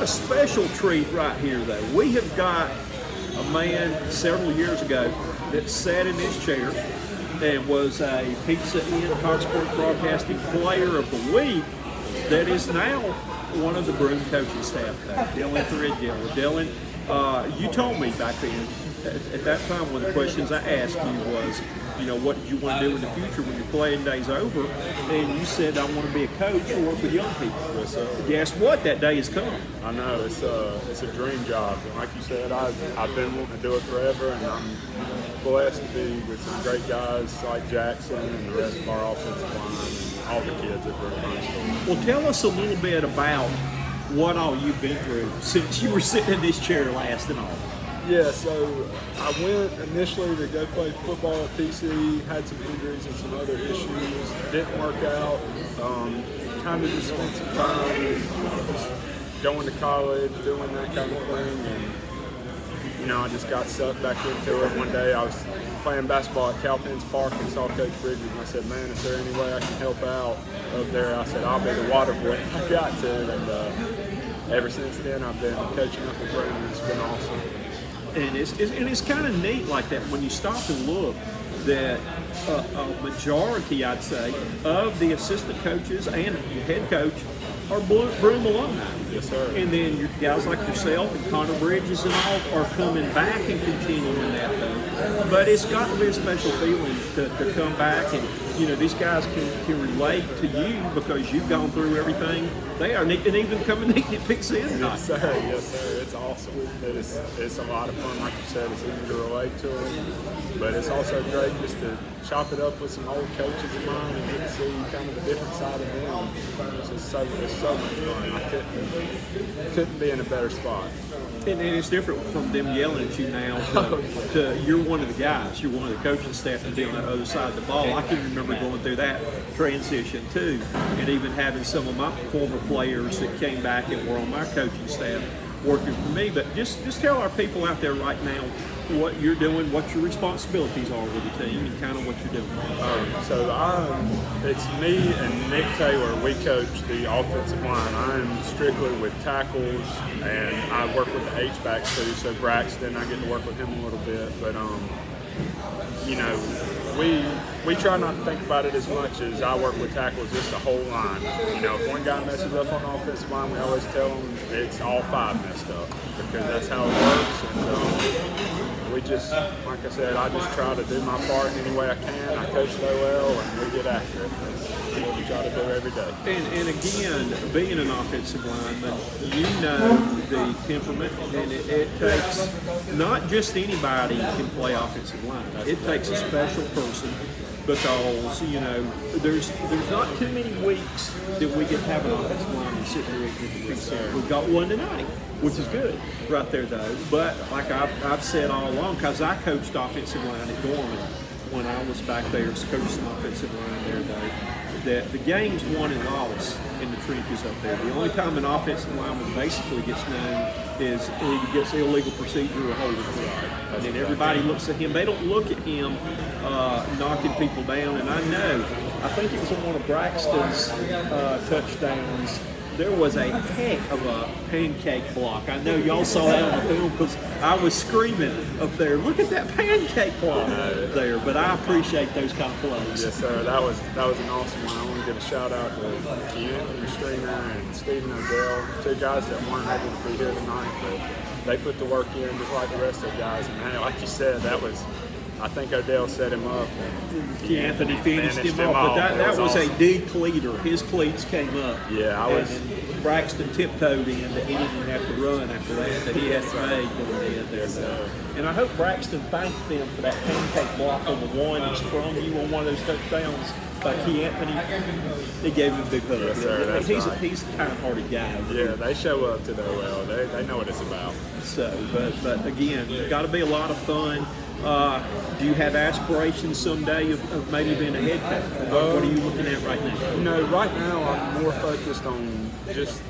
got a special treat right here, though. We have got a man several years ago that sat in this chair and was a Pizza Inn Cox Sports Broadcasting Player of the Week that is now one of the Broome coaching staff, Dylan Threadgill. Dylan, you told me back then, at that time, one of the questions I asked you was, what did you want to do in the future when your playing day's over? And you said, I want to be a coach or work with young people. Yes, sir. Guess what? That day has come. I know, it's a dream job. And like you said, I've been wanting to do it forever, and I'm blessed to be with some great guys like Jackson and the rest of our offensive line and all the kids at Broome. Well, tell us a little bit about what all you've been through since you were sitting in this chair last and all. Yeah, so I went initially to go play football at PC, had some injuries and some other issues, didn't work out, kind of just spent some time just going to college, doing that kind of thing, and I just got sucked back into it. One day I was playing basketball at Calpins Park and saw Coach Bridges, and I said, man, is there any way I can help out up there? I said, I'll be the water boy if I got to, and ever since then I've been coaching up at Broome, and it's been awesome. And it's kind of neat like that when you stop and look that a majority, I'd say, of the assistant coaches and the head coach are Broome alumni. Yes, sir. And then your guys like yourself and Connor Bridges and all are coming back and continuing that thing. But it's got to be a special feeling to come back and, these guys can relate to you because you've gone through everything they are, and even coming to Pizza Inn tonight. Yes, sir. Yes, sir. It's awesome. It's a lot of fun. Like you said, it's easy to relate to them. But it's also great just to chop it up with some old coaches of mine and get to see kind of a different side of them. It's so much fun. I couldn't be in a better spot. And it's different from them yelling at you now to you're one of the guys, you're one of the coaching staff to be on the other side of the ball. I can remember going through that transition too, and even having some of my former players that came back and were on my coaching staff working for me. But just tell our people out there right now what you're doing, what your responsibilities are with the team, and kind of what you're doing. It's me and Nick Taylor. We coach the offensive line. I'm strictly with tackles, and I work with the H-backs too. So Braxton, I get to work with him a little bit. But we try not to think about it as much as I work with tackles. It's the whole line. If one guy messes up on the offensive line, we always tell them it's all five messed up because that's how it works. And we just, like I said, I just try to do my part any way I can. I coach so well, and we get after it. That's what we try to do every day. And again, being an offensive lineman, the temperament, and it takes not just anybody can play offensive line. It takes a special person because there's not too many weeks that we can have an offensive lineman sitting here at the pizza. We've got one tonight, which is good right there though. But like I've said all along, because I coached offensive line at Dorman when I was back there coaching some offensive line there though, that the game's won and lost in the trenches up there. The only time an offensive lineman basically gets known is he gets illegal procedure or holding. And then everybody looks at him. They don't look at him knocking people down. And I think it was on one of Braxton's touchdowns. There was a heck of a pancake block. I know y'all saw that on the film because I was screaming up there, look at that pancake block there. But I appreciate those kind of plays. Yes, sir. That was an awesome one. I want to give a shout out to Keith Stringer and Stephen Odell, two guys that weren't able to be here tonight, but they put the work in just like the rest of the guys. And man, like you said, I think Odell set him up. Anthony finished him off, but that was awesome. A de-cleater. His cleats came up. Yeah, and Braxton tiptoed in that he didn't even have to run after that he had made going in there. So. And I hope Braxton thanked them for that pancake block on the one that's from you on one of those touchdowns by Key Anthony. They gave him a big hug. Yes, sir, he's a kind-hearted guy. Yeah, they show up to the OL. They know what it's about. So, but again, it's got to be a lot of fun. Do you have aspirations someday of maybe being a head coach? What are you looking at right now? Right now I'm more focused on just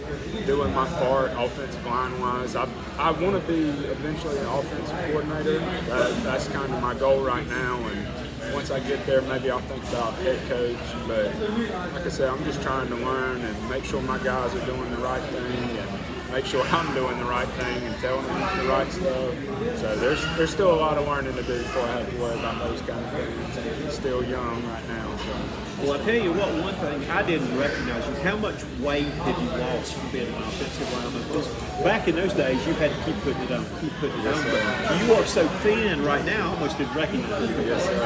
doing my part offensive line-wise. I want to be eventually an offensive coordinator. That's kind of my goal right now. And once I get there, maybe I'll think about head coach. But like I said, I'm just trying to learn and make sure my guys are doing the right thing. And make sure I'm doing the right thing and telling them the right stuff. So there's still a lot of learning to do before I have to worry about those kind of things. I'm still young right now. So. Well, I tell you what, one thing I didn't recognize you. How much weight have you lost from being an offensive lineman? Because back in those days, you had to keep putting it on, keep putting it on. But you are so thin right now, I almost didn't recognize you. Yes, sir. I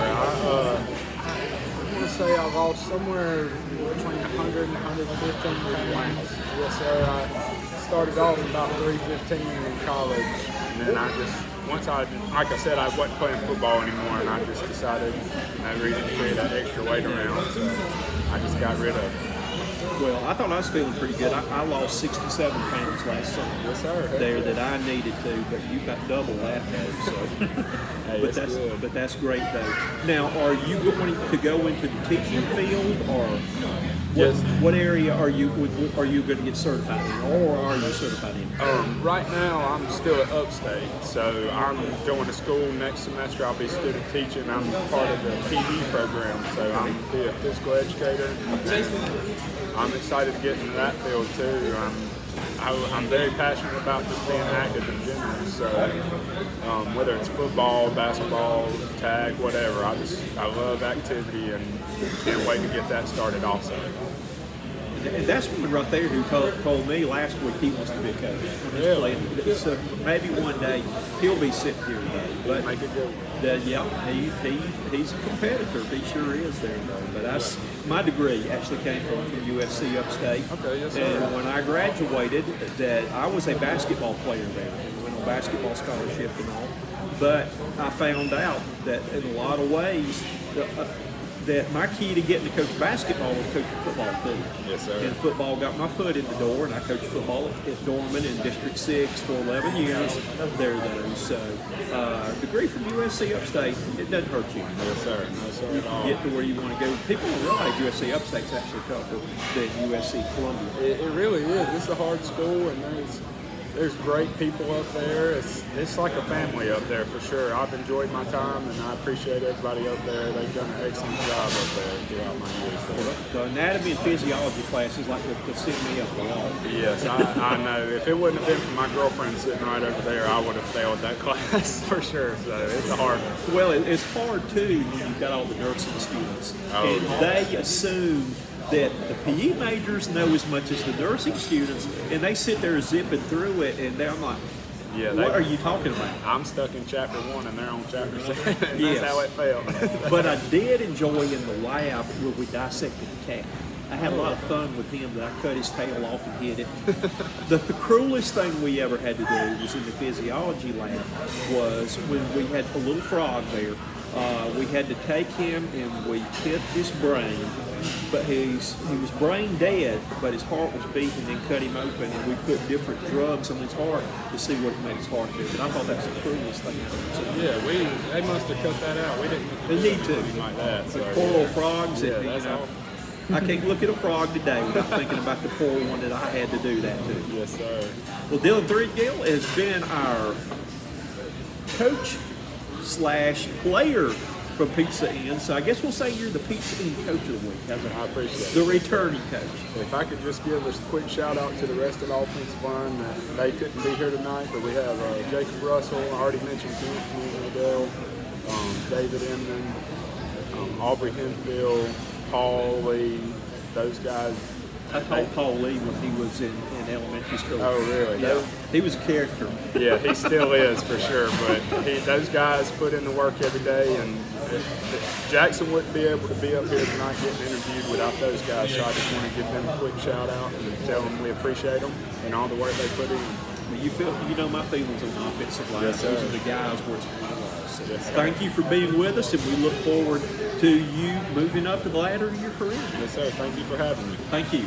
want to say I lost somewhere between 100 and 115 pounds. Yes, sir. I started off about 315 in college, and then like I said, I wasn't playing football anymore, and I just decided no reason to carry that extra weight around, so I just got rid of it. Well, I thought I was feeling pretty good. I lost 67 pounds last summer. Yes, sir. There that I needed to, but you got double that though. So, Hey, but that's great though. Now, are you going to go into the teaching field, or what area are you going to get certified in, or are you certified in? Right now, I'm still at Upstate, so I'm going to school next semester. I'll be student teaching. I'm part of the PD program, so I'm going to be a physical educator. I'm excited to get into that field too. I'm very passionate about just being active in general. So whether it's football, basketball, tag, whatever, I love activity and can't wait to get that started also. And that's one right there who told me last week he wants to be a coach. Really? So maybe one day he'll be sitting here today. But Make it good. He's a competitor. He sure is there though. But my degree actually came from USC Upstate. Okay, yes, sir. And when I graduated, that I was a basketball player there. And went on basketball scholarship and all. But I found out that in a lot of ways, that my key to getting to coach basketball was coaching football too. Yes, sir. And football got my foot in the door, and I coached football at Dorman in District 6 for 11 years. There though. So, degree from USC Upstate, it doesn't hurt you. Yes, sir. No, sir. You can get to where you want to go. People don't realize USC Upstate's actually tougher than USC Columbia. It really is. It's a hard school, and there's great people up there. It's like a family up there for sure. I've enjoyed my time, and I appreciate everybody up there. They've done an excellent job up there throughout my years. The anatomy and physiology classes like to send me up the wall. Yes, I know. If it wouldn't have been for my girlfriend sitting right over there, I would have failed that class for sure. So it's a hard one. Well, it's hard too when you've got all the nursing students, Oh, and they assume that the PE majors know as much as the nursing students, and they sit there zipping through it, and I'm like, Yeah, what are you talking about? I'm stuck in chapter 1 and they're on chapter 7. And Yes. That's how it felt. But I did enjoy in the lab where we dissected the cat. I had a lot of fun with him that I cut his tail off and hid it. The cruelest thing we ever had to do was in the physiology lab was when we had a little frog there. We had to take him and we hit his brain, but he was brain dead, but his heart was beating, and cut him open, and we put different drugs on his heart to see what made his heart beat. And I thought that's the cruelest thing ever. Yeah, they must have cut that out. We didn't They need to. like that. So, Poor little frogs. yeah, that, that's all. I can't look at a frog today without thinking about the poor one that I had to do that to. Yes, sir. Well, Dylan Threadgill has been our coach / player from Pizza Inn. So I guess we'll say you're the Pizza Inn Coach of the Week. How's that? I appreciate The it. returning coach. If I could just give a quick shout out to the rest of the offensive line, they couldn't be here tonight, but we have Jacob Russell, I already mentioned Anthony Liddell, David Emden, Aubrey Henfield, Paul Lee, those guys. I called Paul Lee when he was in elementary school. Oh, really? Yeah, he was a character. Yeah, he still is for sure. But those guys put in the work every day, and Jackson wouldn't be able to be up here tonight getting interviewed without those guys. So I just want to give them a quick shout out and tell them we appreciate them and all the work they put in. You know my feelings on the offensive line. Yes, sir. Those are the guys where it's one of us. So Yes, sir. thank you for being with us, and we look forward to you moving up the ladder of your career. Yes, sir. Thank you for having me. Thank you.